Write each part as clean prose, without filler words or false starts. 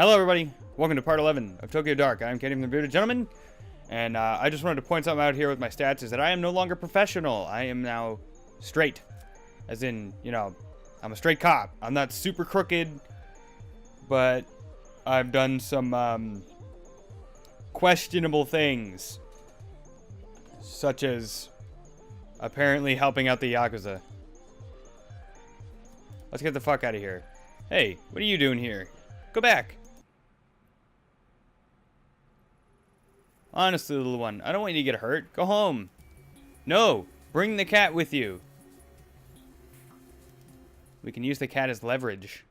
Hello everybody, welcome to part 11 of Tokyo Dark. I'm Kenny from the Bearded Gentleman, and I just wanted to point something out here with my stats, is that I am no longer professional. I am now straight. As in, you know, I'm a straight cop. I'm not super crooked, but I've done some questionable things. Such as apparently helping out the Yakuza. Let's get the fuck out of here. Hey, what are you doing here? Go back. Honestly, little one, I don't want you to get hurt. Go home. No, bring the cat with you. We can use the cat as leverage.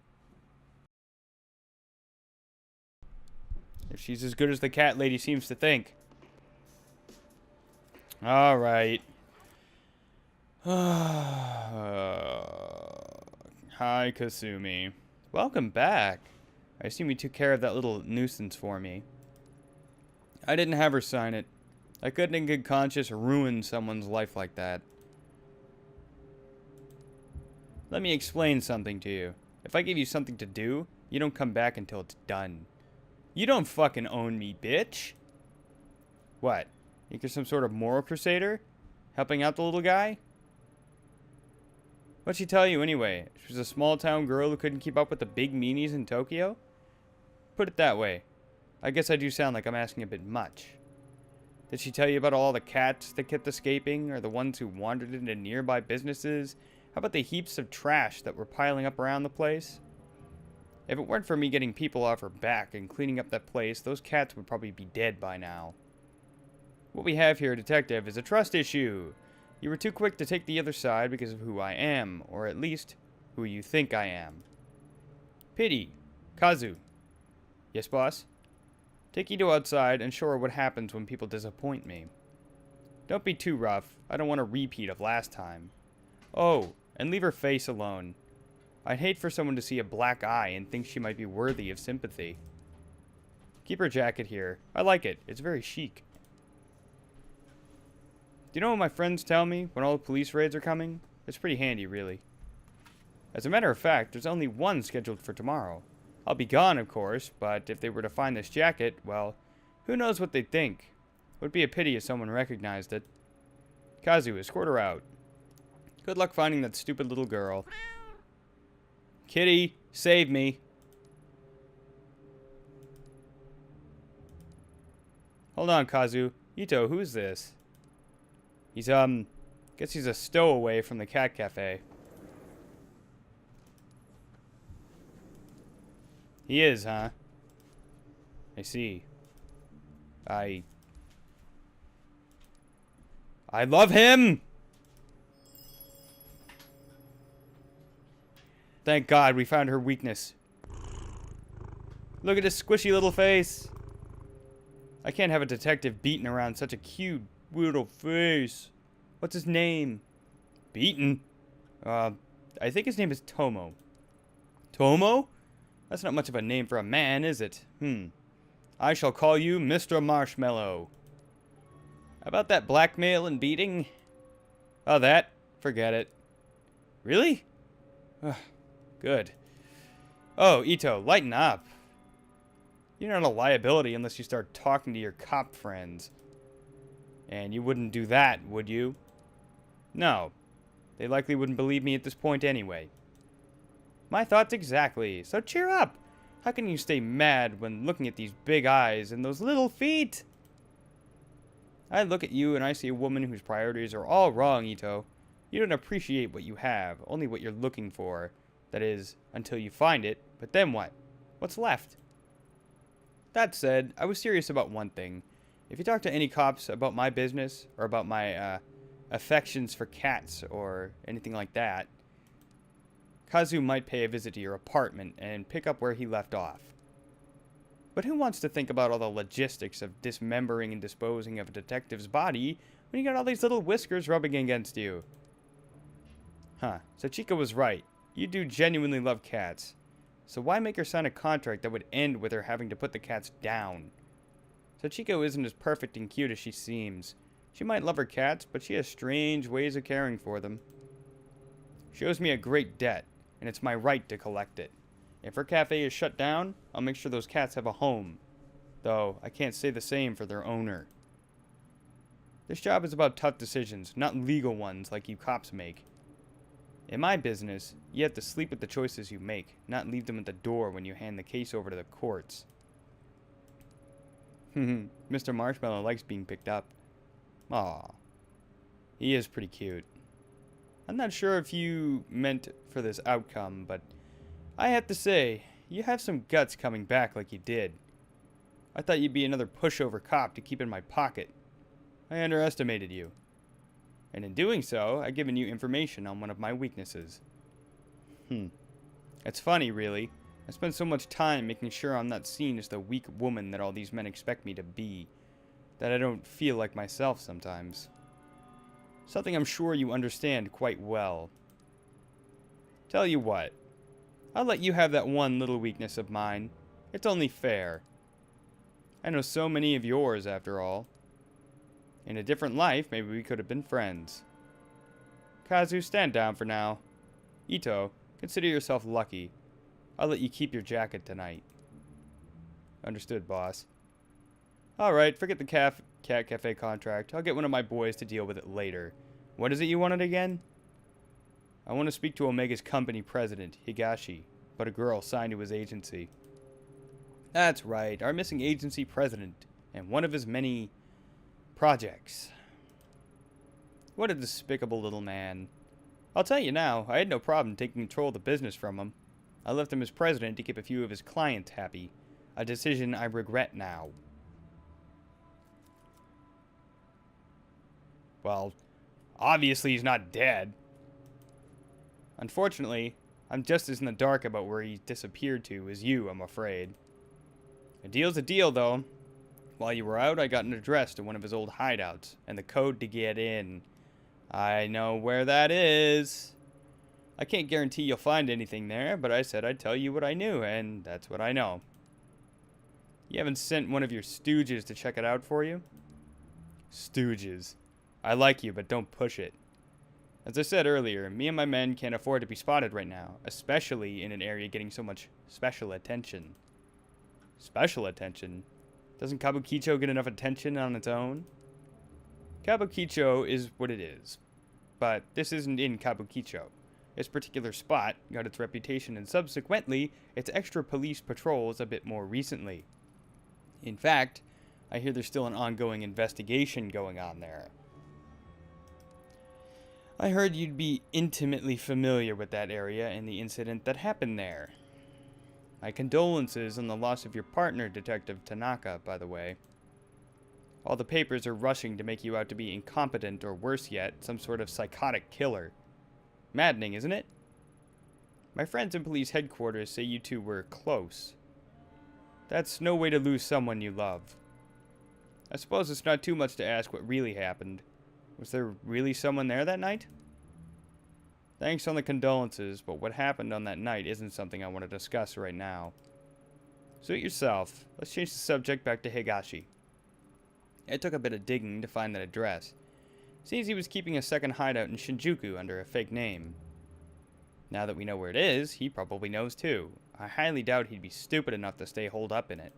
If she's as good as the cat lady seems to think. Alright. Hi, Kasumi. Welcome back. I assume you took care of that little nuisance for me. I didn't have her sign it. I couldn't in good conscience ruin someone's life like that. Let me explain something to you. If I give you something to do, you don't come back until it's done. You don't fucking own me, bitch. What? Think you're some sort of moral crusader? Helping out the little guy? What'd she tell you anyway? She was a small town girl who couldn't keep up with the big meanies in Tokyo? Put it that way. I guess I do sound like I'm asking a bit much. Did she tell you about all the cats that kept escaping, or the ones who wandered into nearby businesses? How about the heaps of trash that were piling up around the place? If it weren't for me getting people off her back and cleaning up that place, those cats would probably be dead by now. What we have here, Detective, is a trust issue. You were too quick to take the other side because of who I am, or at least, who you think I am. Pity. Kazu. Yes, boss? Take Ito outside and show her what happens when people disappoint me. Don't be too rough. I don't want a repeat of last time. Oh, and leave her face alone. I'd hate for someone to see a black eye and think she might be worthy of sympathy. Keep her jacket here. I like it. It's very chic. Do you know what my friends tell me when all the police raids are coming? It's pretty handy, really. As a matter of fact, there's only one scheduled for tomorrow. I'll be gone, of course, but if they were to find this jacket, well, who knows what they'd think. It would be a pity if someone recognized it. Kazu, escort her out. Good luck finding that stupid little girl. Kitty, save me. Hold on, Kazu. Ito, who's this? He's, guess he's a stowaway from the cat cafe. He is, huh? I see. I love him! Thank God we found her weakness. Look at his squishy little face. I can't have a detective beaten around such a cute little face. What's his name? Beaten? I think his name is Tomo. Tomo? That's not much of a name for a man, is it? I shall call you Mr. Marshmallow. About that blackmail and beating? Oh, that? Forget it. Really? Good. Oh, Ito, lighten up. You're not a liability unless you start talking to your cop friends. And you wouldn't do that, would you? No. They likely wouldn't believe me at this point anyway. My thoughts exactly. So cheer up. How can you stay mad when looking at these big eyes and those little feet? I look at you and I see a woman whose priorities are all wrong, Ito. You don't appreciate what you have, only what you're looking for. That is, until you find it. But then what? What's left? That said, I was serious about one thing. If you talk to any cops about my business, or about my affections for cats, or anything like that, Kazu might pay a visit to your apartment and pick up where he left off. But who wants to think about all the logistics of dismembering and disposing of a detective's body when you got all these little whiskers rubbing against you? Huh, Sachiko was right. You do genuinely love cats. So why make her sign a contract that would end with her having to put the cats down? Sachiko isn't as perfect and cute as she seems. She might love her cats, but she has strange ways of caring for them. She owes me a great debt, and it's my right to collect it. If her cafe is shut down, I'll make sure those cats have a home. Though, I can't say the same for their owner. This job is about tough decisions, not legal ones like you cops make. In my business, you have to sleep with the choices you make, not leave them at the door when you hand the case over to the courts. Mr. Marshmallow likes being picked up. Aw. He is pretty cute. I'm not sure if you meant for this outcome, but I have to say, you have some guts coming back like you did. I thought you'd be another pushover cop to keep in my pocket. I underestimated you. And in doing so, I've given you information on one of my weaknesses. It's funny, really. I spend so much time making sure I'm not seen as the weak woman that all these men expect me to be, that I don't feel like myself sometimes. Something I'm sure you understand quite well. Tell you what, I'll let you have that one little weakness of mine. It's only fair. I know so many of yours, after all. In a different life, maybe we could have been friends. Kazu, stand down for now. Ito, consider yourself lucky. I'll let you keep your jacket tonight. Understood, boss. Alright, forget the cat cafe contract. I'll get one of my boys to deal with it later. What is it you wanted again? I want to speak to Omega's company president, Higashi, but a girl signed to his agency. That's right, our missing agency president, and one of his many projects. What a despicable little man. I'll tell you now, I had no problem taking control of the business from him. I left him as president to keep a few of his clients happy, a decision I regret now. Well, obviously he's not dead. Unfortunately, I'm just as in the dark about where he disappeared to as you, I'm afraid. A deal's a deal, though. While you were out, I got an address to one of his old hideouts, and the code to get in. I know where that is. I can't guarantee you'll find anything there, but I said I'd tell you what I knew, and that's what I know. You haven't sent one of your stooges to check it out for you? Stooges. I like you, but don't push it. As I said earlier, me and my men can't afford to be spotted right now, especially in an area getting so much special attention. Special attention? Doesn't Kabukicho get enough attention on its own? Kabukicho is what it is. But this isn't in Kabukicho. This particular spot got its reputation and subsequently its extra police patrols a bit more recently. In fact, I hear there's still an ongoing investigation going on there. I heard you'd be intimately familiar with that area and the incident that happened there. My condolences on the loss of your partner, Detective Tanaka, by the way. All the papers are rushing to make you out to be incompetent or worse yet, some sort of psychotic killer. Maddening, isn't it? My friends in police headquarters say you two were close. That's no way to lose someone you love. I suppose it's not too much to ask what really happened. Was there really someone there that night? Thanks on the condolences, but what happened on that night isn't something I want to discuss right now. Suit yourself. Let's change the subject back to Higashi. It took a bit of digging to find that address. Seems he was keeping a second hideout in Shinjuku under a fake name. Now that we know where it is, he probably knows too. I highly doubt he'd be stupid enough to stay holed up in it.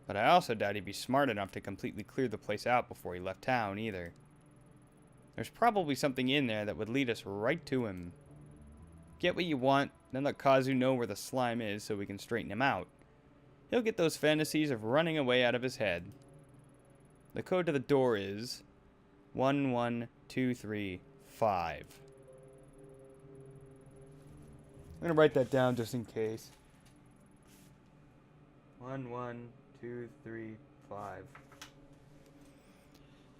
But I also doubt he'd be smart enough to completely clear the place out before he left town either. There's probably something in there that would lead us right to him. Get what you want, then let Kazu know where the slime is so we can straighten him out. He'll get those fantasies of running away out of his head. The code to the door is 11235. I'm gonna write that down just in case. 11235.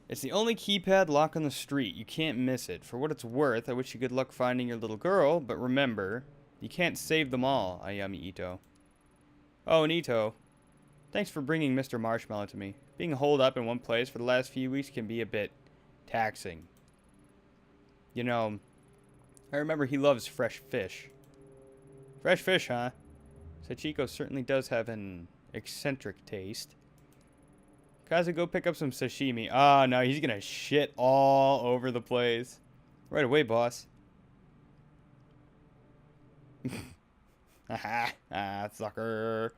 It's the only keypad lock on the street. You can't miss it. For what it's worth, I wish you good luck finding your little girl, but remember, you can't save them all, Ayami Ito. Oh, and Ito, thanks for bringing Mr. Marshmallow to me. Being holed up in one place for the last few weeks can be a bit taxing. You know, I remember he loves fresh fish. Fresh fish, huh? Sachiko certainly does have an eccentric taste. Kazu, go pick up some sashimi. Oh, no, he's gonna shit all over the place. Right away, boss. Haha. Ah, sucker.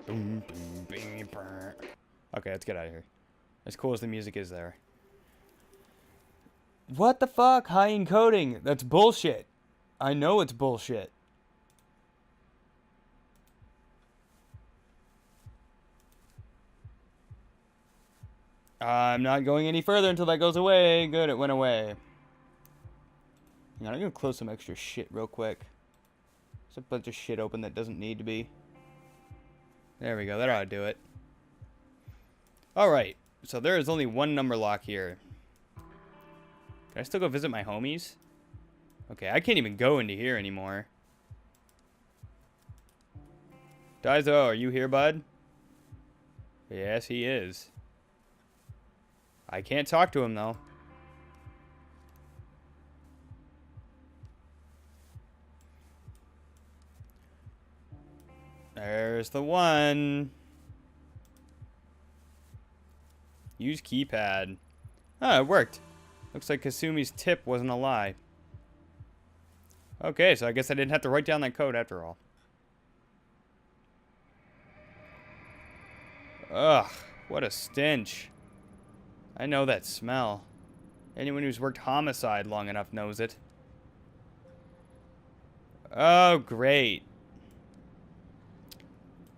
Boom, boom, bing, brr. Okay, let's get out of here. As cool as the music is there. What the fuck? High encoding. That's bullshit. I know it's bullshit. I'm not going any further until that goes away. Good, it went away. Hang on, I'm gonna close some extra shit real quick. There's a bunch of shit open that doesn't need to be. There we go, that ought to do it. Alright, so there is only one number lock here. Can I still go visit my homies? Okay, I can't even go into here anymore. Daizo, are you here, bud? Yes, he is. I can't talk to him, though. There's the one. Use keypad. Oh, it worked. Looks like Kasumi's tip wasn't a lie. Okay, so I guess I didn't have to write down that code after all. Ugh, what a stench. I know that smell. Anyone who's worked homicide long enough knows it. Oh, great.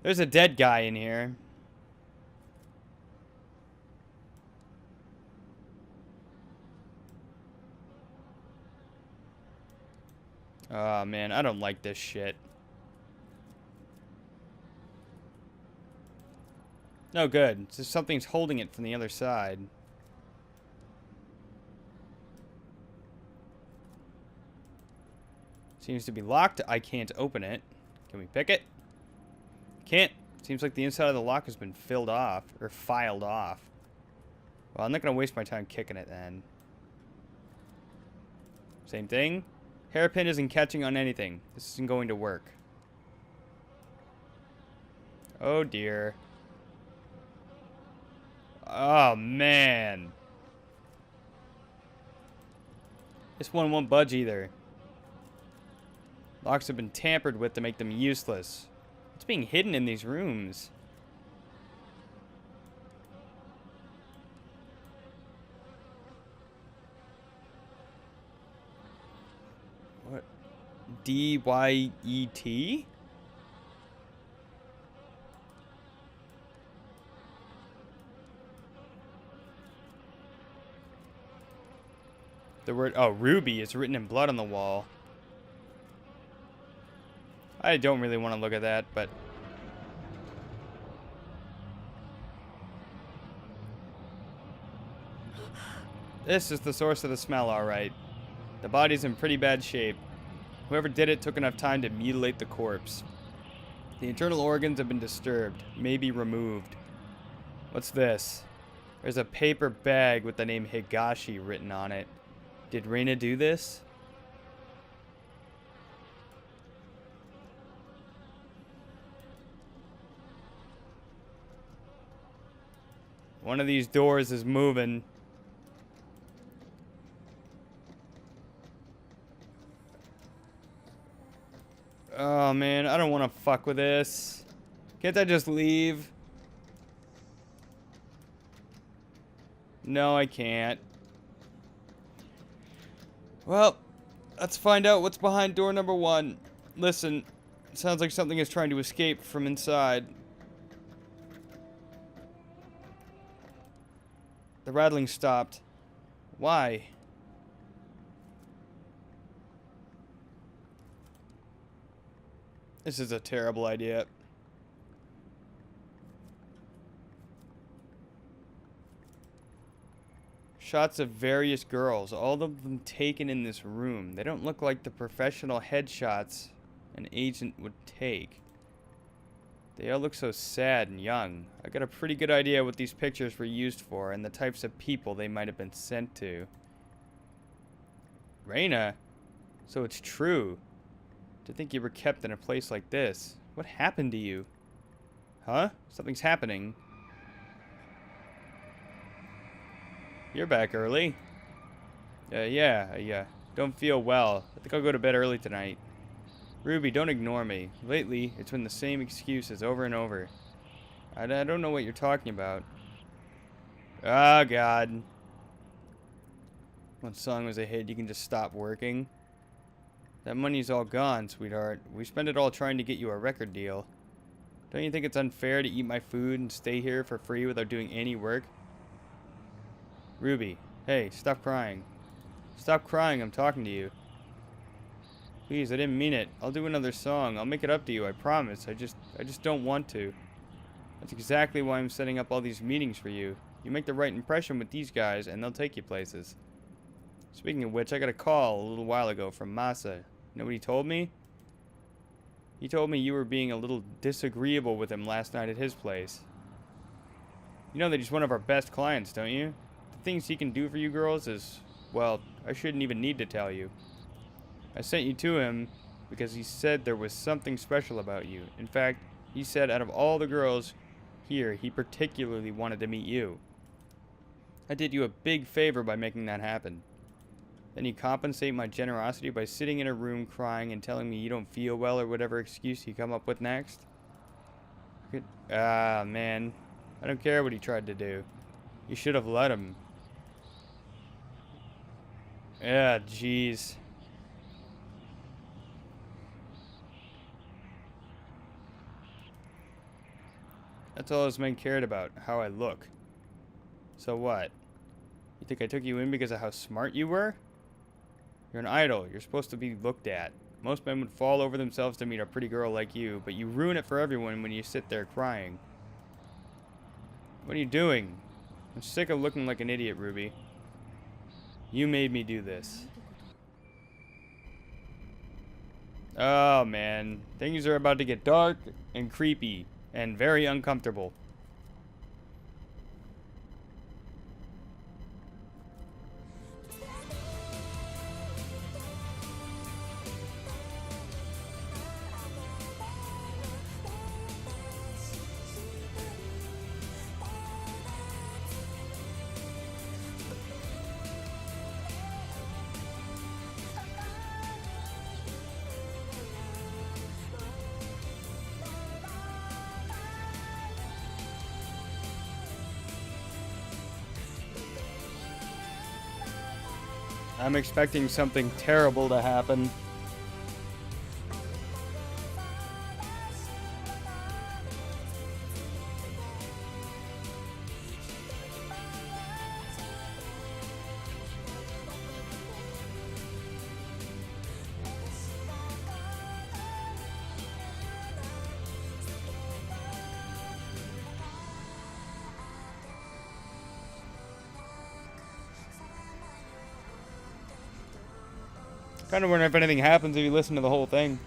There's a dead guy in here. Oh, man, I don't like this shit. No good. It's just something's holding it from the other side. Seems to be locked. I can't open it. Can we pick it? Can't. Seems like the inside of the lock has been filled off. Or filed off. Well, I'm not going to waste my time kicking it then. Same thing. Hairpin isn't catching on anything. This isn't going to work. Oh dear. Oh man. This one won't budge either. Locks have been tampered with to make them useless. What's being hidden in these rooms? What? D-Y-E-T? The word, oh, Ruby is written in blood on the wall. I don't really want to look at that, but... This is the source of the smell, alright. The body's in pretty bad shape. Whoever did it took enough time to mutilate the corpse. The internal organs have been disturbed, maybe removed. What's this? There's a paper bag with the name Higashi written on it. Did Reina do this? One of these doors is moving. Oh man, I don't want to fuck with this. Can't I just leave? No, I can't. Well, let's find out what's behind door number 1. Listen, it sounds like something is trying to escape from inside. The rattling stopped. Why? This is a terrible idea. Shots of various girls, all of them taken in this room. They don't look like the professional headshots an agent would take. They all look so sad and young. I got a pretty good idea what these pictures were used for and the types of people they might have been sent to. Reina? So it's true. To think you were kept in a place like this. What happened to you? Huh? Something's happening. You're back early. Yeah, I don't feel well. I think I'll go to bed early tonight. Ruby, don't ignore me. Lately, it's been the same excuses over and over. I don't know what you're talking about. Oh, God. What song was a hit? You can just stop working. That money's all gone, sweetheart. We spent it all trying to get you a record deal. Don't you think it's unfair to eat my food and stay here for free without doing any work? Ruby, hey, stop crying. Stop crying, I'm talking to you. Please, I didn't mean it. I'll do another song. I'll make it up to you, I promise. I just don't want to. That's exactly why I'm setting up all these meetings for you. You make the right impression with these guys, and they'll take you places. Speaking of which, I got a call a little while ago from Masa. You know what he told me? He told me you were being a little disagreeable with him last night at his place. You know that he's one of our best clients, don't you? The things he can do for you girls is, well, I shouldn't even need to tell you. I sent you to him because he said there was something special about you. In fact, he said out of all the girls here, he particularly wanted to meet you. I did you a big favor by making that happen. Then you compensate my generosity by sitting in a room crying and telling me you don't feel well or whatever excuse you come up with next? Ah, man. I don't care what he tried to do. You should have let him. Yeah, jeez. That's all this man cared about, how I look. So what? You think I took you in because of how smart you were? You're an idol. You're supposed to be looked at. Most men would fall over themselves to meet a pretty girl like you, but you ruin it for everyone when you sit there crying. What are you doing? I'm sick of looking like an idiot, Ruby. You made me do this. Oh, man. Things are about to get dark and creepy and very uncomfortable. I'm expecting something terrible to happen. Kind of wonder if anything happens if you listen to the whole thing.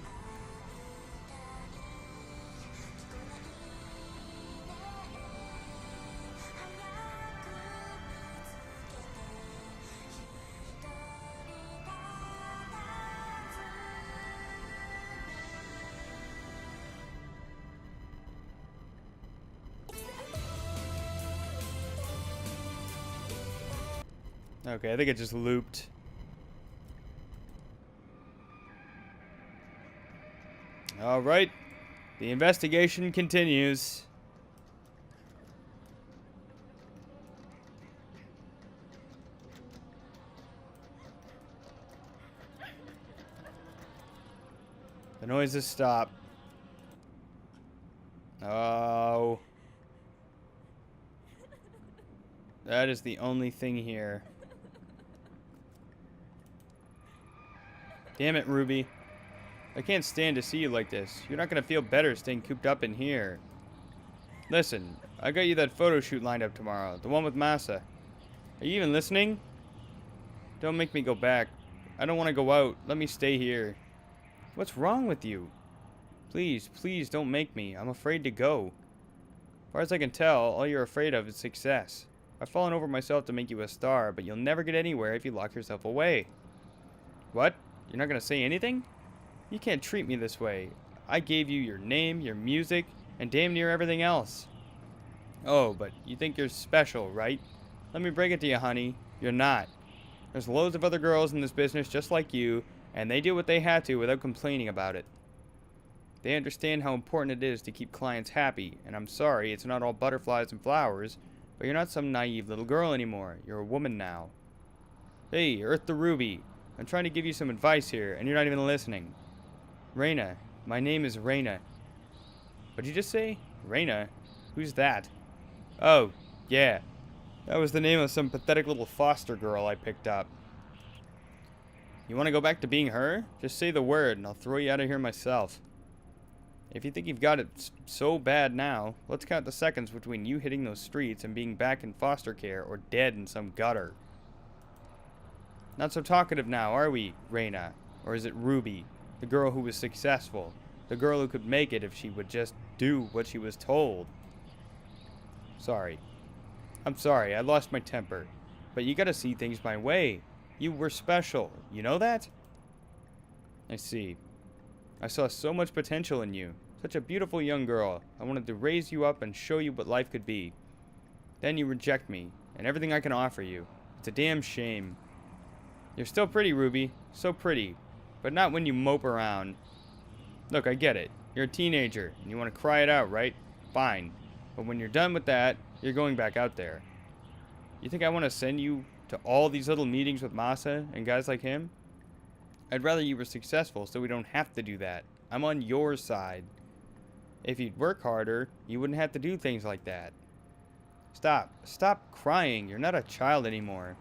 Okay, I think it just looped. Alright, the investigation continues. The noises stop. Oh. That is the only thing here. Damn it, Ruby. I can't stand to see you like this. You're not gonna feel better staying cooped up in here. Listen, I got you that photo shoot lined up tomorrow. The one with Masa. Are you even listening? Don't make me go back. I don't want to go out. Let me stay here. What's wrong with you? Please, please don't make me. I'm afraid to go. As far as I can tell, all you're afraid of is success. I've fallen over myself to make you a star, but you'll never get anywhere if you lock yourself away. What? You're not gonna say anything? You can't treat me this way. I gave you your name, your music, and damn near everything else. Oh, but you think you're special, right? Let me break it to you, honey. You're not. There's loads of other girls in this business just like you, and they did what they had to without complaining about it. They understand how important it is to keep clients happy, and I'm sorry, it's not all butterflies and flowers, but you're not some naive little girl anymore. You're a woman now. Hey, Earth the Ruby. I'm trying to give you some advice here, and you're not even listening. Reyna. My name is Reyna. What'd you just say? Reyna? Who's that? Oh, yeah. That was the name of some pathetic little foster girl I picked up. You want to go back to being her? Just say the word, and I'll throw you out of here myself. If you think you've got it so bad now, let's count the seconds between you hitting those streets and being back in foster care or dead in some gutter. Not so talkative now, are we, Reyna? Or is it Ruby, the girl who was successful? The girl who could make it if she would just do what she was told? Sorry. I'm sorry, I lost my temper. But you gotta see things my way. You were special, you know that? I see. I saw so much potential in you. Such a beautiful young girl. I wanted to raise you up and show you what life could be. Then you reject me, and everything I can offer you. It's a damn shame. You're still pretty, Ruby. So pretty. But not when you mope around. Look, I get it. You're a teenager, and you want to cry it out, right? Fine. But when you're done with that, you're going back out there. You think I want to send you to all these little meetings with Masa and guys like him? I'd rather you were successful so we don't have to do that. I'm on your side. If you'd work harder, you wouldn't have to do things like that. Stop. Stop crying. You're not a child anymore.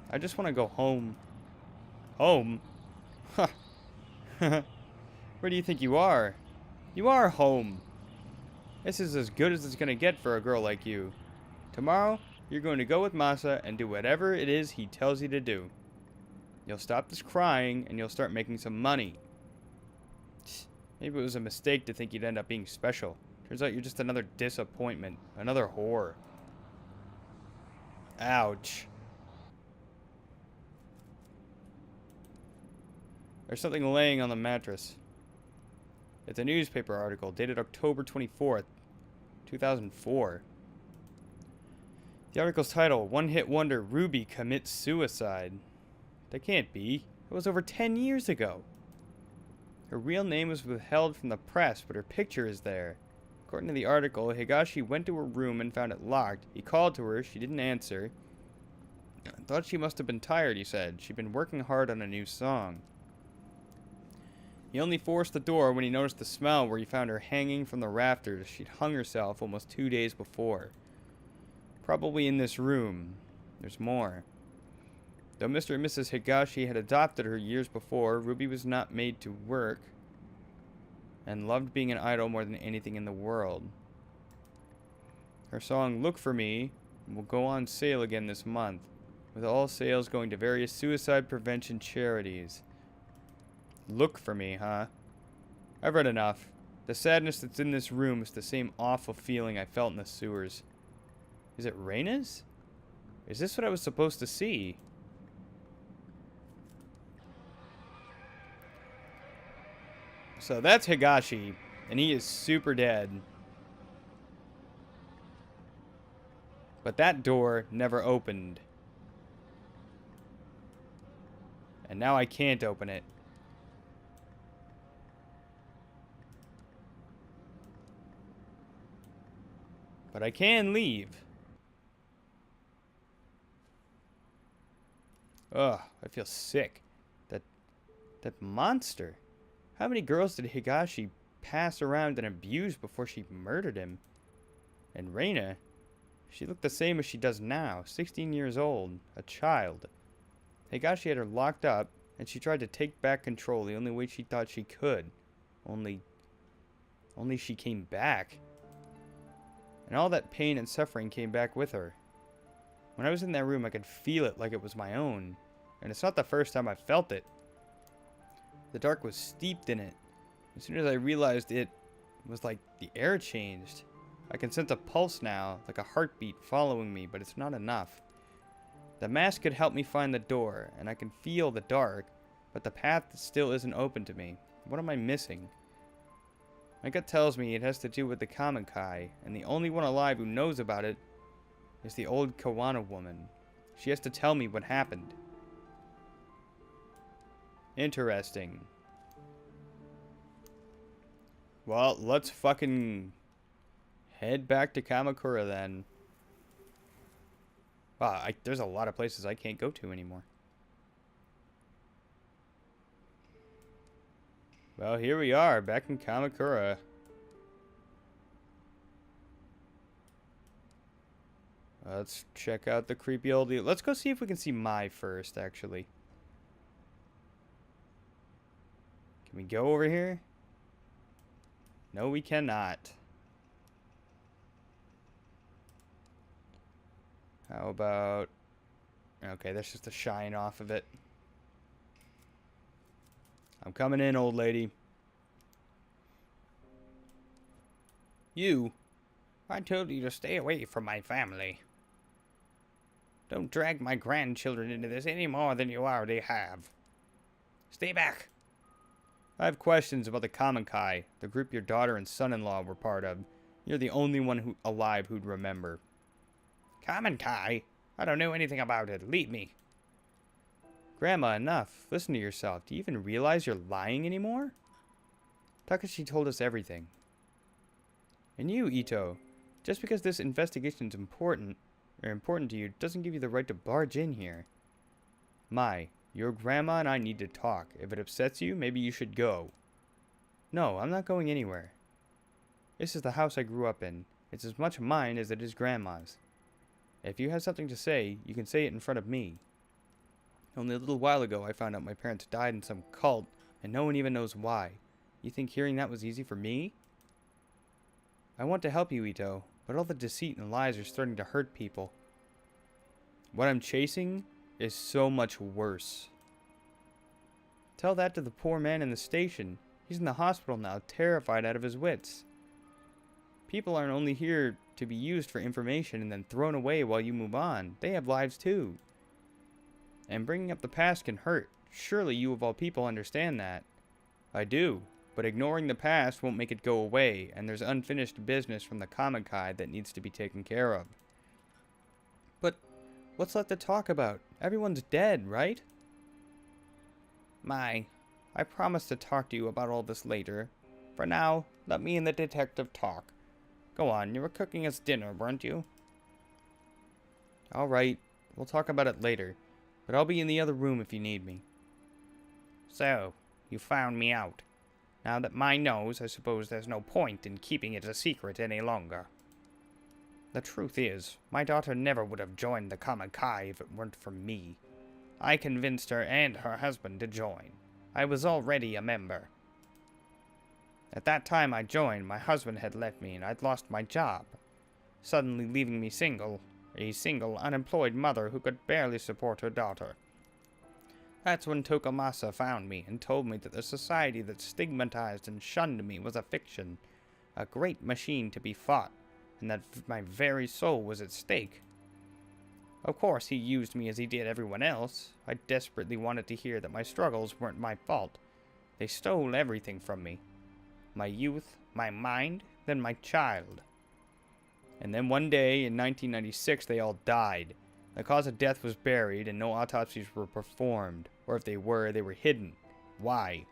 I just want to go home. Home? Huh. Where do you think you are? You are home. This is as good as it's going to get for a girl like you. Tomorrow, you're going to go with Masa and do whatever it is he tells you to do. You'll stop this crying, and you'll start making some money. Maybe it was a mistake to think you'd end up being special. Turns out you're just another disappointment. Another whore. Ouch. There's something laying on the mattress. It's a newspaper article dated October 24th, 2004. The article's title, One Hit Wonder Ruby Commits Suicide. That can't be. It was over 10 years ago. Her real name was withheld from the press, but her picture is there. According to the article, Higashi went to her room and found it locked. He called to her. She didn't answer. Thought she must have been tired, he said. She'd been working hard on a new song. He only forced the door when he noticed the smell where he found her hanging from the rafters. She'd hung herself almost 2 days before. Probably in this room. There's more. Though Mr. and Mrs. Higashi had adopted her years before, Ruby was not made to work and loved being an idol more than anything in the world. Her song, Look For Me, will go on sale again this month, with all sales going to various suicide prevention charities. Look for me, huh? I've read enough. The sadness that's in this room is the same awful feeling I felt in the sewers. Is it Reyna's? Is this what I was supposed to see? So that's Higashi, and he is super dead. But that door never opened. And now I can't open it. But I can leave. Ugh, I feel sick. That monster. How many girls did Higashi pass around and abuse before she murdered him? And Reyna, she looked the same as she does now, 16 years old, a child. Higashi had her locked up, and she tried to take back control the only way she thought she could. Only she came back. And all that pain and suffering came back with her. When I was in that room, I could feel it like it was my own. And it's not the first time I felt it. The dark was steeped in it. As soon as I realized it was like the air changed. I can sense a pulse now, like a heartbeat following me, but it's not enough. The mask could help me find the door, and I can feel the dark, but the path still isn't open to me. What am I missing? My gut tells me it has to do with the Kamikai, and the only one alive who knows about it is the old Kawana woman. She has to tell me what happened. Interesting. Well, let's fucking head back to Kamakura then. Wow, there's a lot of places I can't go to anymore. Well, here we are, back in Kamakura. Let's check out the creepy old... Let's go see if we can see Mai first, actually. Can we go over here? No, we cannot. How about... Okay, that's just a shine off of it. I'm coming in, old lady. You? I told you to stay away from my family. Don't drag my grandchildren into this any more than you already have. Stay back. I have questions about the Kamenkai, the group your daughter and son-in-law were part of. You're the only one alive who'd remember. Kamenkai? I don't know anything about it. Leave me. Grandma, enough. Listen to yourself. Do you even realize you're lying anymore? Takashi told us everything. And you, Ito, just because this investigation's important to you doesn't give you the right to barge in here. Mai, your grandma and I need to talk. If it upsets you, maybe you should go. No, I'm not going anywhere. This is the house I grew up in. It's as much mine as it is Grandma's. If you have something to say, you can say it in front of me. Only a little while ago, I found out my parents died in some cult, and no one even knows why. You think hearing that was easy for me? I want to help you, Ito, but all the deceit and lies are starting to hurt people. What I'm chasing is so much worse. Tell that to the poor man in the station. He's in the hospital now, terrified out of his wits. People aren't only here to be used for information and then thrown away while you move on. They have lives too. And bringing up the past can hurt. Surely you of all people understand that. I do, but ignoring the past won't make it go away, and there's unfinished business from the Kamenkai that needs to be taken care of. But what's left to talk about? Everyone's dead, right? Mai, I promise to talk to you about all this later. For now, let me and the detective talk. Go on, you were cooking us dinner, weren't you? Alright, we'll talk about it later, but I'll be in the other room if you need me. So, you found me out. Now that Mai knows, I suppose there's no point in keeping it a secret any longer. The truth is, my daughter never would have joined the Kamenkai if it weren't for me. I convinced her and her husband to join. I was already a member. At that time I joined, my husband had left me and I'd lost my job, suddenly leaving me single, a single, unemployed mother who could barely support her daughter. That's when Tokomasa found me and told me that the society that stigmatized and shunned me was a fiction, a great machine to be fought, and that my very soul was at stake. Of course, he used me as he did everyone else. I desperately wanted to hear that my struggles weren't my fault. They stole everything from me. My youth, my mind, then my child. And then one day in 1996 they all died. The cause of death was buried and no autopsies were performed, or if they were hidden. Why?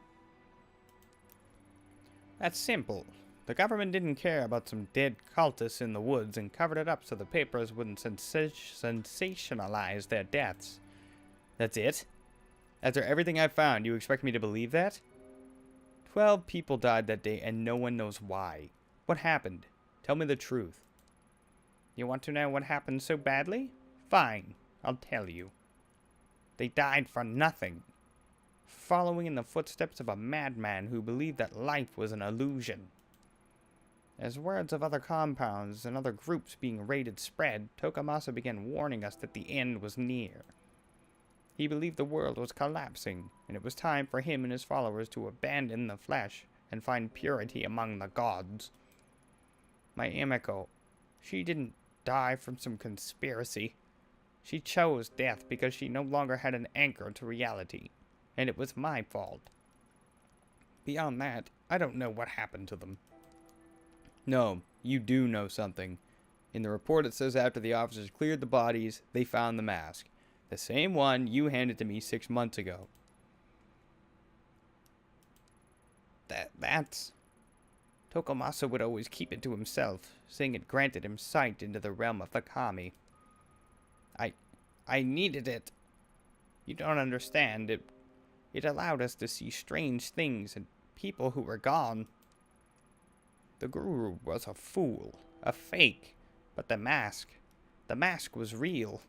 That's simple. The government didn't care about some dead cultists in the woods and covered it up so the papers wouldn't sensationalize their deaths. That's it? After everything I've found, you expect me to believe that? 12 people died that day and no one knows why. What happened? Tell me the truth. You want to know what happened so badly? Fine, I'll tell you. They died for nothing. Following in the footsteps of a madman who believed that life was an illusion. As words of other compounds and other groups being raided spread, Tokomasa began warning us that the end was near. He believed the world was collapsing, and it was time for him and his followers to abandon the flesh and find purity among the gods. My Emiko, she didn't die from some conspiracy. She chose death because she no longer had an anchor to reality, and it was my fault. Beyond that, I don't know what happened to them. No, you do know something. In the report it says after the officers cleared the bodies, they found the mask. The same one you handed to me 6 months ago. That's... Tokomasa would always keep it to himself, saying it granted him sight into the realm of the kami. I needed it. You don't understand. It allowed us to see strange things and people who were gone. The guru was a fool, a fake, but the mask was real.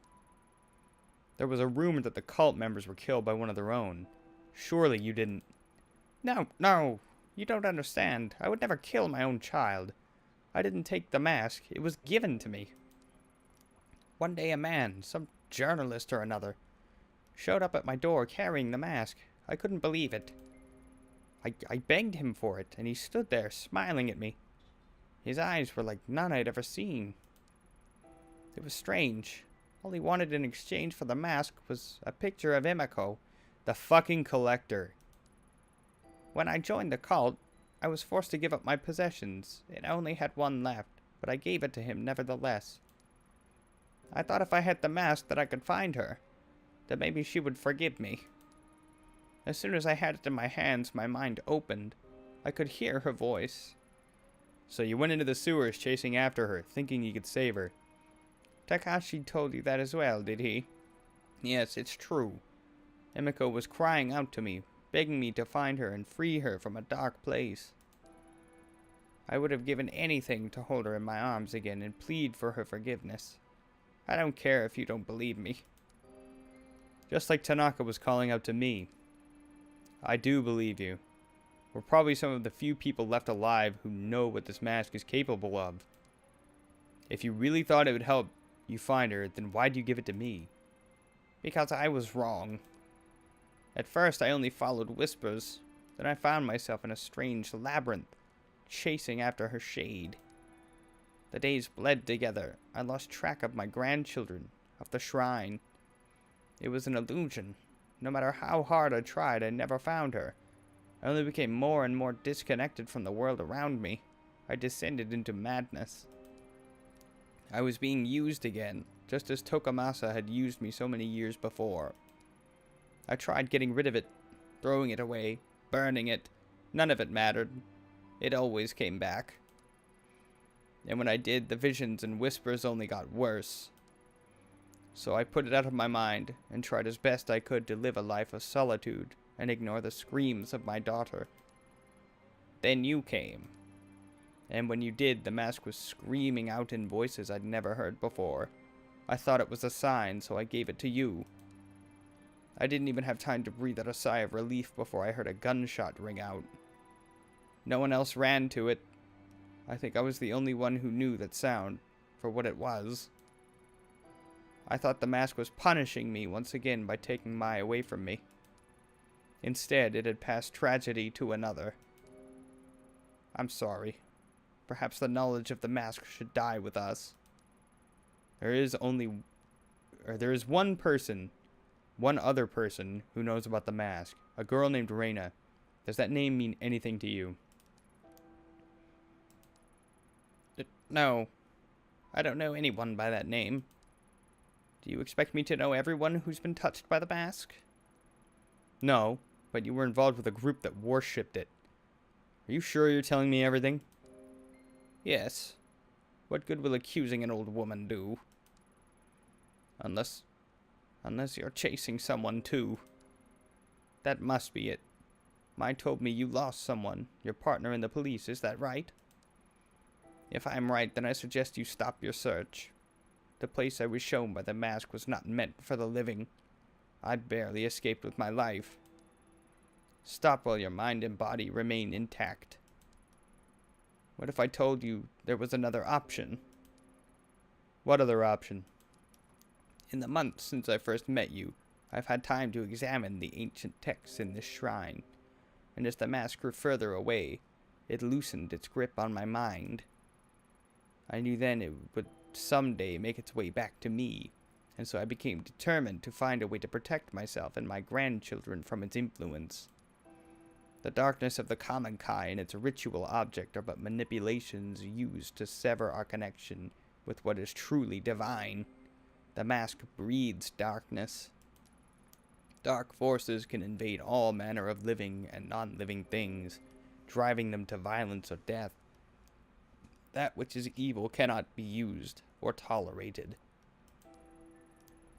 There was a rumor that the cult members were killed by one of their own. Surely you didn't... No, you don't understand. I would never kill my own child. I didn't take the mask. It was given to me. One day a man, some journalist or another, showed up at my door carrying the mask. I couldn't believe it. I begged him for it, and he stood there smiling at me. His eyes were like none I'd ever seen. It was strange. All he wanted in exchange for the mask was a picture of Emiko, the fucking collector. When I joined the cult, I was forced to give up my possessions, and I only had one left, but I gave it to him nevertheless. I thought if I had the mask that I could find her, that maybe she would forgive me. As soon as I had it in my hands, my mind opened. I could hear her voice. So you went into the sewers chasing after her, thinking you could save her. Takashi told you that as well, did he? Yes, it's true. Emiko was crying out to me, begging me to find her and free her from a dark place. I would have given anything to hold her in my arms again and plead for her forgiveness. I don't care if you don't believe me. Just like Tanaka was calling out to me. I do believe you. We're probably some of the few people left alive who know what this mask is capable of. If you really thought it would help you find her, then why'd you give it to me? Because I was wrong. At first I only followed whispers, then I found myself in a strange labyrinth, chasing after her shade. The days bled together. I lost track of my grandchildren, of the shrine. It was an illusion. No matter how hard I tried, I never found her. I only became more and more disconnected from the world around me. I descended into madness. I was being used again, just as Tokomasa had used me so many years before. I tried getting rid of it, throwing it away, burning it. None of it mattered. It always came back. And when I did, the visions and whispers only got worse. So I put it out of my mind and tried as best I could to live a life of solitude and ignore the screams of my daughter. Then you came. And when you did, the mask was screaming out in voices I'd never heard before. I thought it was a sign, so I gave it to you. I didn't even have time to breathe out a sigh of relief before I heard a gunshot ring out. No one else ran to it. I think I was the only one who knew that sound for what it was. I thought the mask was punishing me once again by taking Mai away from me. Instead, it had passed tragedy to another. I'm sorry. Perhaps the knowledge of the mask should die with us. There is one other person who knows about the mask. A girl named Reina. Does that name mean anything to you? No. I don't know anyone by that name. Do you expect me to know everyone who's been touched by the mask? No, but you were involved with a group that worshipped it. Are you sure you're telling me everything? Yes. What good will accusing an old woman do? Unless you're chasing someone too. That must be it. Mai told me you lost someone, your partner in the police, is that right? If I'm right, then I suggest you stop your search. The place I was shown by the mask was not meant for the living. I barely escaped with my life. Stop while your mind and body remain intact. What if I told you there was another option? What other option? In the months since I first met you, I've had time to examine the ancient texts in this shrine, and as the mask grew further away, it loosened its grip on my mind. I knew then it would someday make its way back to me, and so I became determined to find a way to protect myself and my grandchildren from its influence. The darkness of the Kamankai and its ritual object are but manipulations used to sever our connection with what is truly divine. The mask breathes darkness. Dark forces can invade all manner of living and non-living things, driving them to violence or death. That which is evil cannot be used or tolerated.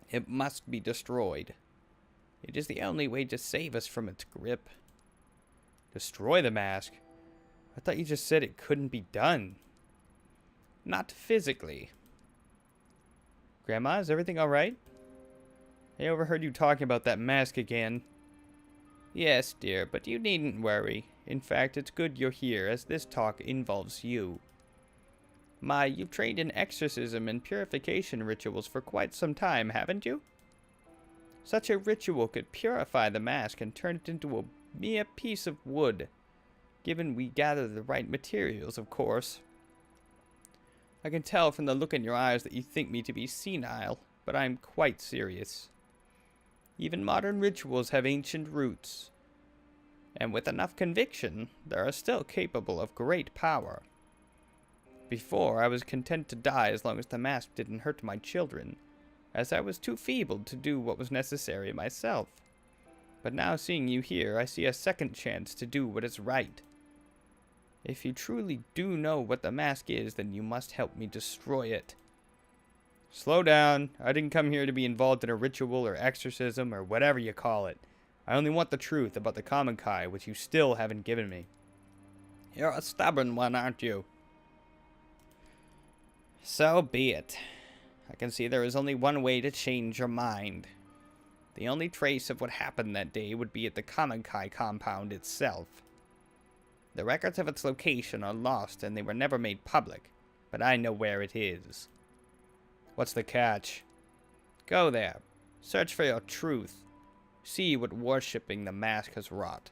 It must be destroyed. It is the only way to save us from its grip. Destroy the mask? I thought you just said it couldn't be done. Not physically. Grandma, is everything alright? I overheard you talking about that mask again. Yes, dear, but you needn't worry. In fact, it's good you're here, as this talk involves you. My, you've trained in exorcism and purification rituals for quite some time, haven't you? Such a ritual could purify the mask and turn it into a mere piece of wood, given we gather the right materials, of course. I can tell from the look in your eyes that you think me to be senile, but I'm quite serious. Even modern rituals have ancient roots, and with enough conviction, they are still capable of great power. Before, I was content to die as long as the mask didn't hurt my children, as I was too feeble to do what was necessary myself. But now seeing you here, I see a second chance to do what is right. If you truly do know what the mask is, then you must help me destroy it. Slow down. I didn't come here to be involved in a ritual or exorcism or whatever you call it. I only want the truth about the Kamikai, which you still haven't given me. You're a stubborn one, aren't you? So be it. I can see there is only one way to change your mind. The only trace of what happened that day would be at the Kamikai compound itself. The records of its location are lost and they were never made public, but I know where it is. What's the catch? Go there. Search for your truth. See what worshipping the mask has wrought.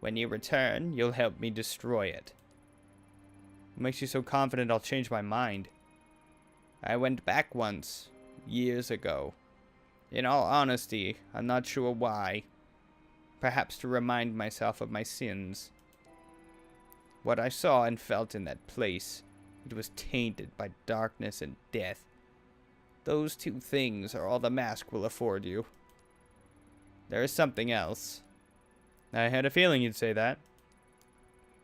When you return, you'll help me destroy it. What makes you so confident I'll change my mind? I went back once, years ago. In all honesty, I'm not sure why. Perhaps to remind myself of my sins. What I saw and felt in that place, it was tainted by darkness and death. Those two things are all the mask will afford you. There is something else. I had a feeling you'd say that.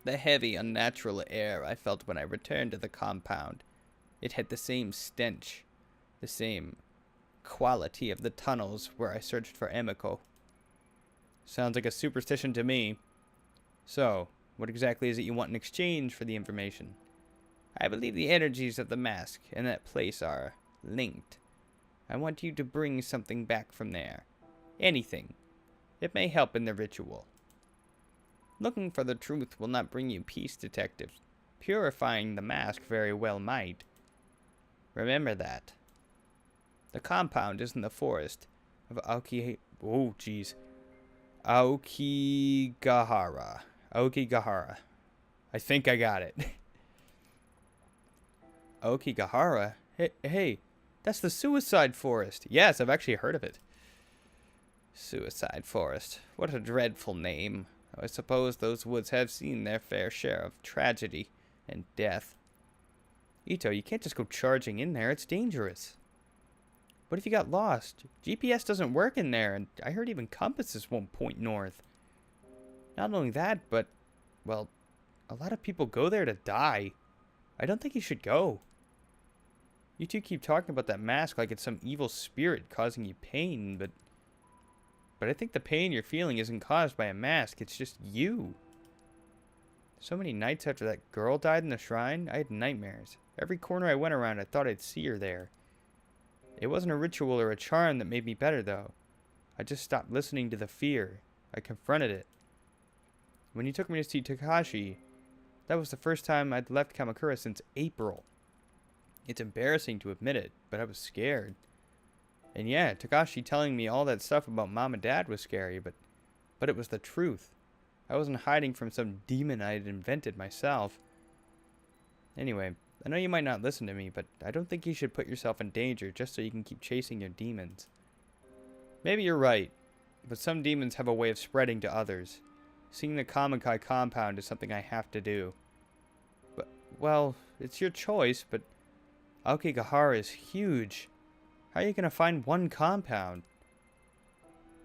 The heavy, unnatural air I felt when I returned to the compound. It had the same stench, the same quality of the tunnels where I searched for Emiko. Sounds like a superstition to me. So, what exactly is it you want in exchange for the information? I believe the energies of the mask and that place are linked. I want you to bring something back from there. Anything. It may help in the ritual. Looking for the truth will not bring you peace, detective. Purifying the mask very well might. Remember that. The compound is in the forest of Aokigahara. Aokigahara. I think I got it. Aokigahara? Hey, that's the suicide forest. Yes, I've actually heard of it. Suicide forest. What a dreadful name. I suppose those woods have seen their fair share of tragedy and death. Ito, you can't just go charging in there. It's dangerous. What if you got lost? GPS doesn't work in there, and I heard even compasses won't point north. Not only that, but, well, a lot of people go there to die. I don't think you should go. You two keep talking about that mask like it's some evil spirit causing you pain, but I think the pain you're feeling isn't caused by a mask, it's just you. So many nights after that girl died in the shrine, I had nightmares. Every corner I went around, I thought I'd see her there. It wasn't a ritual or a charm that made me better, though. I just stopped listening to the fear. I confronted it. When you took me to see Takashi, that was the first time I'd left Kamakura since April. It's embarrassing to admit it, but I was scared. And yeah, Takashi telling me all that stuff about Mom and Dad was scary, but it was the truth. I wasn't hiding from some demon I had invented myself. Anyway, I know you might not listen to me, but I don't think you should put yourself in danger just so you can keep chasing your demons. Maybe you're right, but some demons have a way of spreading to others. Seeing the Kamikai compound is something I have to do. But, well, it's your choice, but Aokigahara is huge. How are you going to find one compound?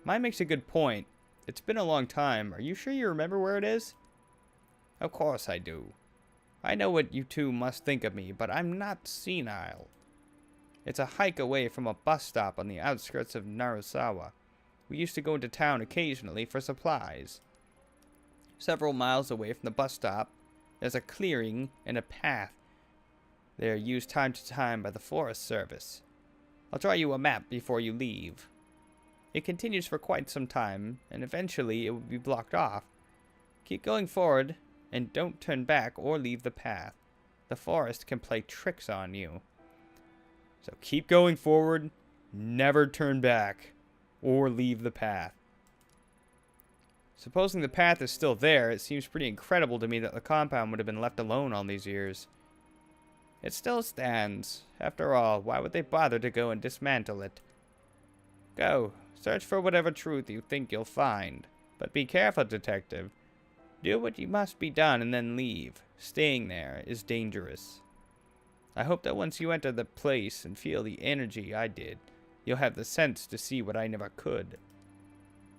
Mine makes a good point. It's been a long time. Are you sure you remember where it is? Of course I do. I know what you two must think of me, but I'm not senile. It's a hike away from a bus stop on the outskirts of Narasawa. We used to go into town occasionally for supplies. Several miles away from the bus stop, there's a clearing and a path. They are used time to time by the Forest Service. I'll draw you a map before you leave. It continues for quite some time, and eventually it will be blocked off. Keep going forward, and don't turn back or leave the path. The forest can play tricks on you. So keep going forward, never turn back, or leave the path. Supposing the path is still there, it seems pretty incredible to me that the compound would have been left alone all these years. It still stands. After all, why would they bother to go and dismantle it? Go, search for whatever truth you think you'll find. But be careful, detective. Do what you must be done and then leave. Staying there is dangerous. I hope that once you enter the place and feel the energy I did, you'll have the sense to see what I never could.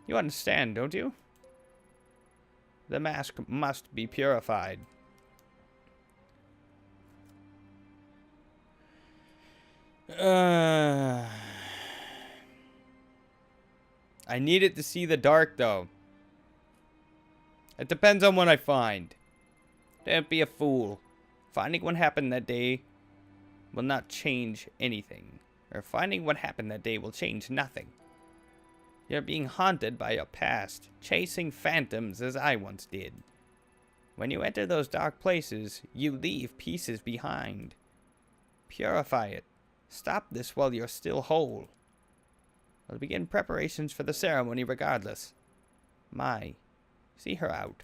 You understand, don't you? The mask must be purified. I needed to see the dark, though. It depends on what I find. Don't be a fool. Finding what happened that day will not change anything. Or finding what happened that day will change nothing. You're being haunted by your past, chasing phantoms as I once did. When you enter those dark places, you leave pieces behind. Purify it. Stop this while you're still whole. I'll begin preparations for the ceremony regardless. Mai, see her out.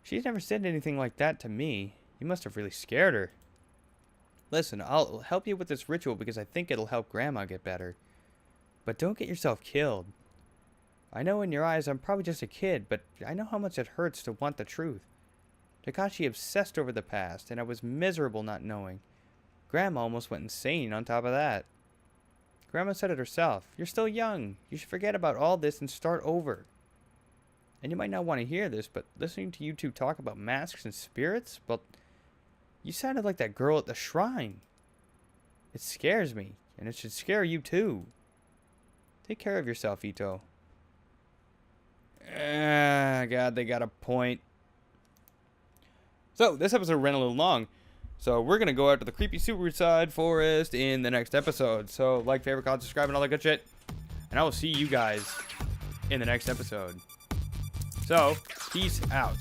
She's never said anything like that to me. You must have really scared her. Listen, I'll help you with this ritual because I think it'll help Grandma get better. But don't get yourself killed. I know in your eyes I'm probably just a kid, but I know how much it hurts to want the truth. Takashi obsessed over the past, and I was miserable not knowing. Grandma almost went insane on top of that. Grandma said it herself. You're still young. You should forget about all this and start over. And you might not want to hear this, but listening to you two talk about masks and spirits, well, you sounded like that girl at the shrine. It scares me, and it should scare you too. Take care of yourself, Ito. God, they got a point. So, this episode ran a little long. So, we're going to go out to the creepy Suicide Forest in the next episode. So, like, favorite, comment, subscribe, and all that good shit. And I will see you guys in the next episode. So, peace out.